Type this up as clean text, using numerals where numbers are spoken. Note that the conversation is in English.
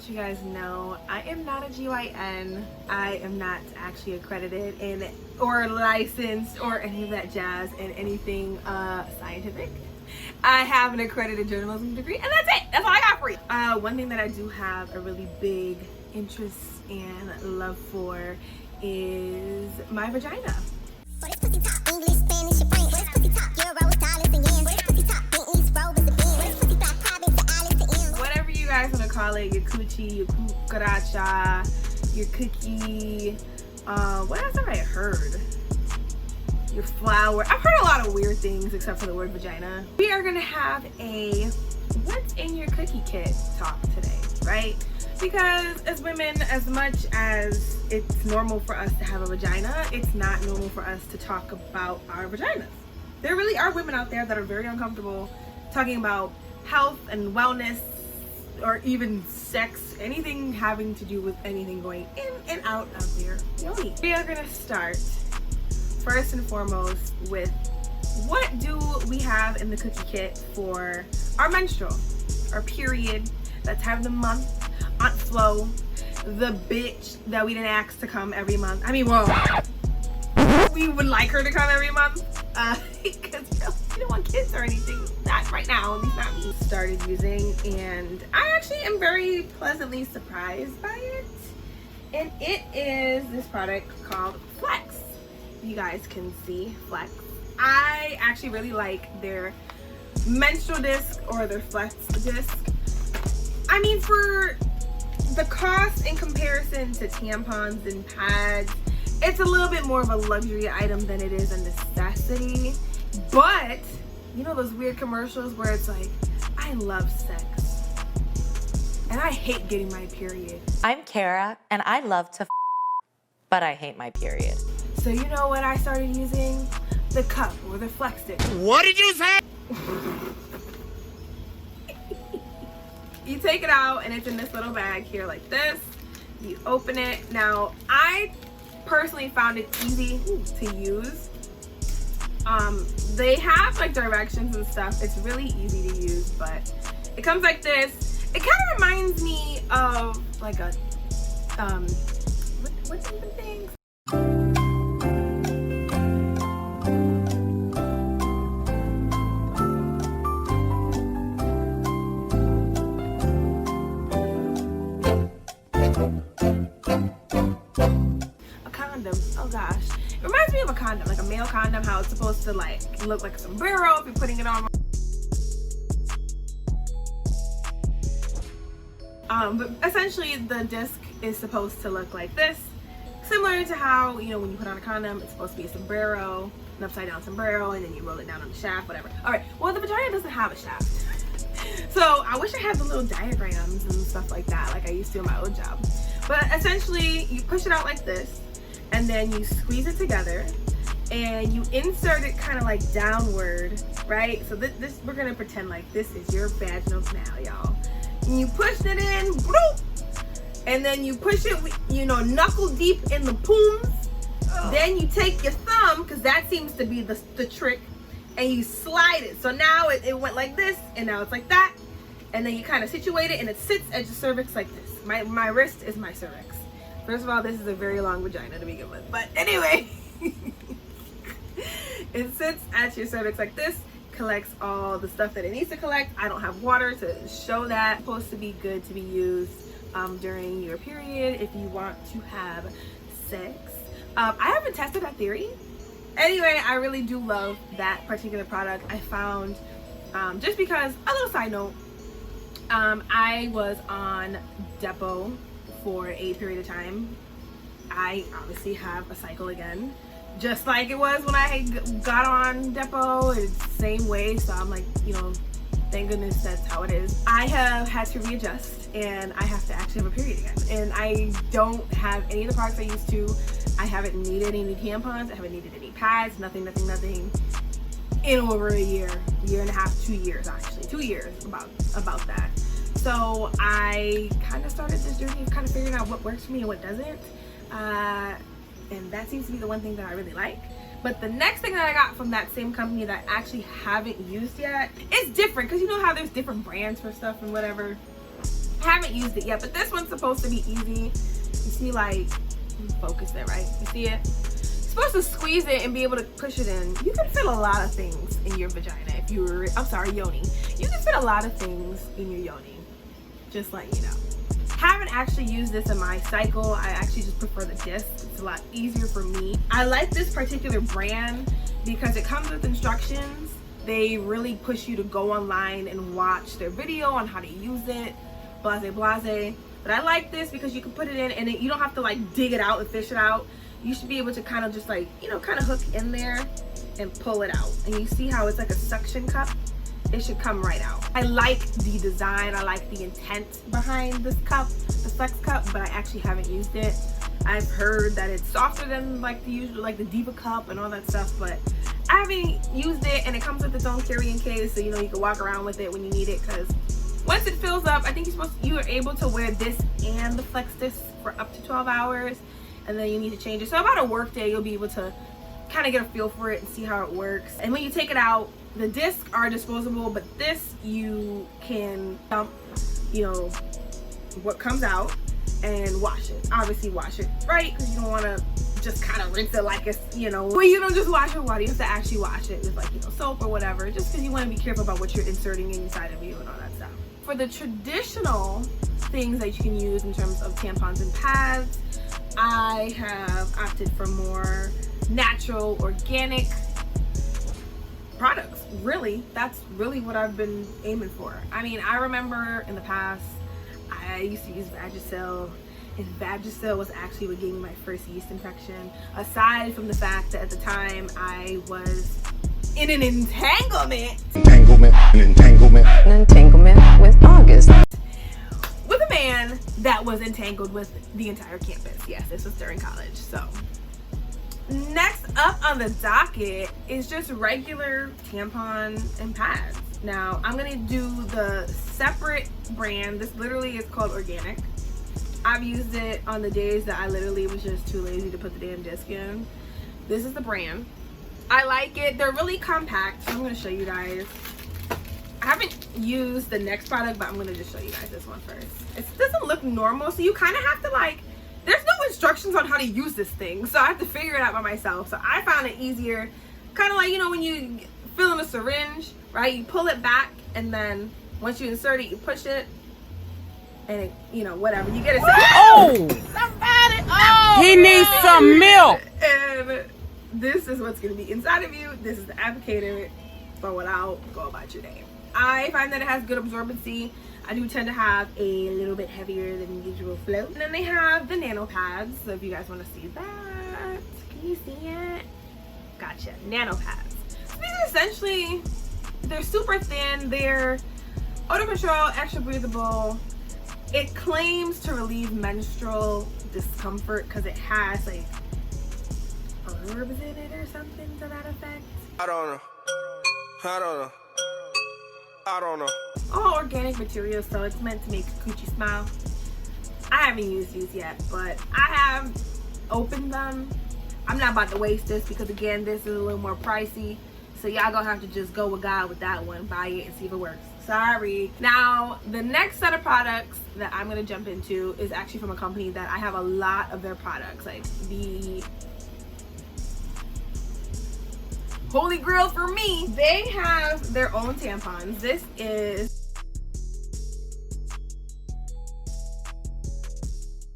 let you guys know I am not a GYN. I am not actually accredited in or licensed or any of that jazz in anything scientific. I have an accredited journalism degree, and that's it. That's all I got for you. One thing that I do have a really big interest and love for is my vagina. Whatever you guys want to call it, your coochie, your cucaracha, your cookie, what else have I heard? Your flower. I've heard a lot of weird things except for the word vagina. We are gonna have a what's in your cookie kit talk today, right? Because as women, as much as it's normal for us to have a vagina, it's not normal for us to talk about our vaginas. There really are women out there that are very uncomfortable talking about health and wellness, or even sex, anything having to do with anything going in and out of your yoni. We are gonna start first and foremost with what do we have in the cookie kit for our menstrual, our period, that time of the month, Aunt Flo, the bitch that we didn't ask to come every month. I mean, well, we would like her to come every month because we don't want kids or anything. Not right now, at least not me. Started using, and I actually am very pleasantly surprised by it. And it is this product called Flex. You guys can see Flex. I actually really like their menstrual disc or their Flex disc. I mean, for the cost in comparison to tampons and pads, it's a little bit more of a luxury item than it is a necessity. But you know those weird commercials where it's like, I love sex and I hate getting my period. I'm Kara and I love to but I hate my period. So you know what I started using? The cup or the Flex stick. What did you say? You take it out and it's in this little bag here like this. You open it. Now, I personally found it easy to use. They have like directions and stuff. It's really easy to use, but it comes like this. It kind of reminds me of like a, what's the thing? Oh gosh, it reminds me of a condom, like a male condom, how it's supposed to like look like a sombrero if you're putting it on. But essentially the disc is supposed to look like this, similar to how, you know, when you put on a condom, it's supposed to be a sombrero, an upside down sombrero, and then you roll it down on the shaft, whatever. All right, well, the vagina doesn't have a shaft. So I wish I had the little diagrams and stuff like that, like I used to in my old job. But essentially you push it out like this, and then you squeeze it together and you insert it kind of like downward, right? So this we're gonna pretend like this is your vaginal canal, y'all. And you push it in, bloop, and then you push it, you know, knuckle deep in the poons. Then you take your thumb, because that seems to be the trick, and you slide it. So now it went like this, and now it's like that. And then you kind of situate it, and it sits at your cervix like this. My wrist is my cervix. First of all, this is a very long vagina to begin with. But anyway, it sits at your cervix like this, collects all the stuff that it needs to collect. I don't have water to show that. It's supposed to be good to be used during your period if you want to have sex. I haven't tested that theory. Anyway, I really do love that particular product. I found, just because, a little side note, I was on Depo for a period of time. I obviously have a cycle again, just like it was when I got on Depo. It's the same way, so I'm like, you know, thank goodness that's how it is. I have had to readjust, and I have to actually have a period again, and I don't have any of the products I used to. I haven't needed any tampons, I haven't needed any pads, nothing in over a year and a half, 2 years actually, 2 years about that. So I kind of started this journey of kind of figuring out what works for me and what doesn't. And that seems to be the one thing that I really like. But the next thing that I got from that same company that I actually haven't used yet, it's different because you know how there's different brands for stuff and whatever. I haven't used it yet, but this one's supposed to be easy. You see, like, focus it, right? You see it? You're supposed to squeeze it and be able to push it in. You can fit a lot of things in your vagina if you were, I'm sorry, yoni. You can fit a lot of things in your yoni, just letting you know. Haven't actually used this in my cycle. I actually just prefer the disc. It's a lot easier for me. I like this particular brand because it comes with instructions. They really push you to go online and watch their video on how to use it, blase blase. But I like this because you can put it in and you don't have to like dig it out and fish it out. You should be able to kind of just like, you know, kind of hook in there and pull it out. And you see how it's like a suction cup? It should come right out. I like the design. I like the intent behind this cup, the Flex cup, but I actually haven't used it. I've heard that it's softer than like the usual, like the Diva cup and all that stuff, but I haven't used it, and it comes with its own carrying case, so you know you can walk around with it when you need it. Because once it fills up, I think you are able to wear this and the Flex disc for up to 12 hours, and then you need to change it. So about a work day, you'll be able to kind of get a feel for it and see how it works. And when you take it out, the discs are disposable, but this you can dump, you know, what comes out and wash it. Obviously wash it, right? Because you don't want to just kind of rinse it like it's, you know, well, you don't just wash it with water. You have to actually wash it with like, you know, soap or whatever, just because you want to be careful about what you're inserting inside of you and all that stuff. For the traditional things that you can use in terms of tampons and pads, I have opted for more natural, organic products. Really, that's really what I've been aiming for. I mean, I remember in the past I used to use Vagisil, and Vagisil was actually what gave me my first yeast infection, aside from the fact that at the time I was in an entanglement with August, with a man that was entangled with the entire campus. Yes, this was during college. So next up on the docket is just regular tampon and pads. Now I'm gonna do the separate brand. This literally is called Organic. I've used it on the days that I literally was just too lazy to put the damn disc in. This is the brand. I like it. They're really compact, so I'm gonna show you guys. I haven't used the next product, but I'm gonna just show you guys this one first. It doesn't look normal, so you kind of have to like, there's no instructions on how to use this thing, so I have to figure it out by myself. So I found it easier, kind of like, you know, when you fill in a syringe, right? You pull it back, and then once you insert it, you push it, and it, you know, whatever, you get it. Oh! Somebody! Oh! He needs some milk! And this is what's going to be inside of you. This is the applicator. Throw it out, go about your day. I find that it has good absorbency. I do tend to have a little bit heavier than usual flow. And then they have the nano pads. So if you guys want to see that, can you see it? Gotcha, nano pads. So these are essentially, they're super thin. They're auto control, extra breathable. It claims to relieve menstrual discomfort because it has like herbs in it or something to that effect. I don't know. All organic material, so it's meant to make a coochie smile. I haven't used these yet, but I have opened them. I'm not about to waste this because again, this is a little more pricey. So y'all gonna have to just go with God with that one, buy it and see if it works. Sorry. Now, the next set of products that I'm gonna jump into is actually from a company that I have a lot of their products, like the Holy Grail for me. They have their own tampons. This is